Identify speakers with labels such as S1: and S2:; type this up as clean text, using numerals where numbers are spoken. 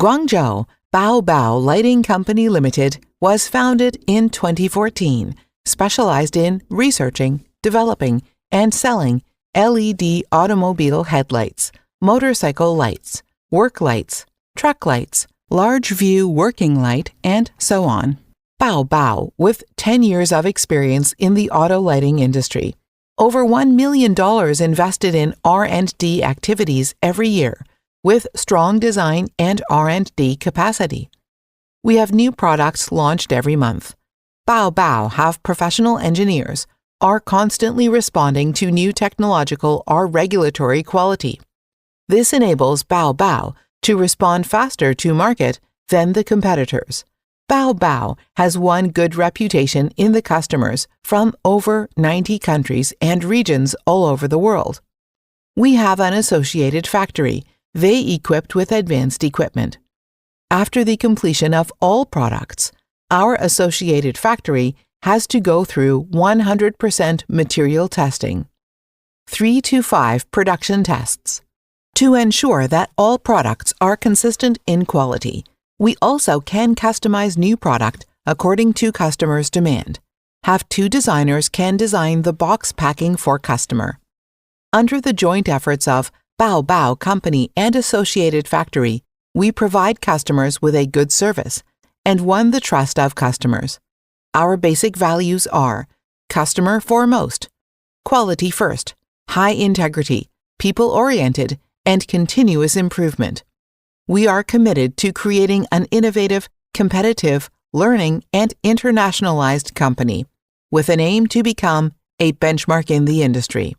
S1: Guangzhou BAOBAO Lighting Company Limited was founded in 2014, specialized in researching, developing, and selling LED automobile headlights, motorcycle lights, work lights, truck lights, large view working light, and so on. BAOBAO, with 10 years of experience in the auto lighting industry, over $1 million invested in R&D activities every year, with strong design and R&D capacity. We have new products launched every month. BAOBAO have professional engineers, are constantly responding to new technological or regulatory quality. This enables BAOBAO to respond faster to market than the competitors. BAOBAO has won good reputation in the customers from over 90 countries and regions all over the world. We have an associated factory, they equipped with advanced equipment. After the completion of all products, our associated factory has to go through 100% material testing, 3 to 5 production tests, to ensure that all products are consistent in quality. We also can customize new product according to customer's demand. Have 2 designers can design the box packing for customer. Under the joint efforts of BAOBAO Company and Associated Factory, we provide customers with a good service and won the trust of customers. Our basic values are customer foremost, quality first, high integrity, people-oriented, and continuous improvement. We are committed to creating an innovative, competitive, learning, and internationalized company with an aim to become a benchmark in the industry.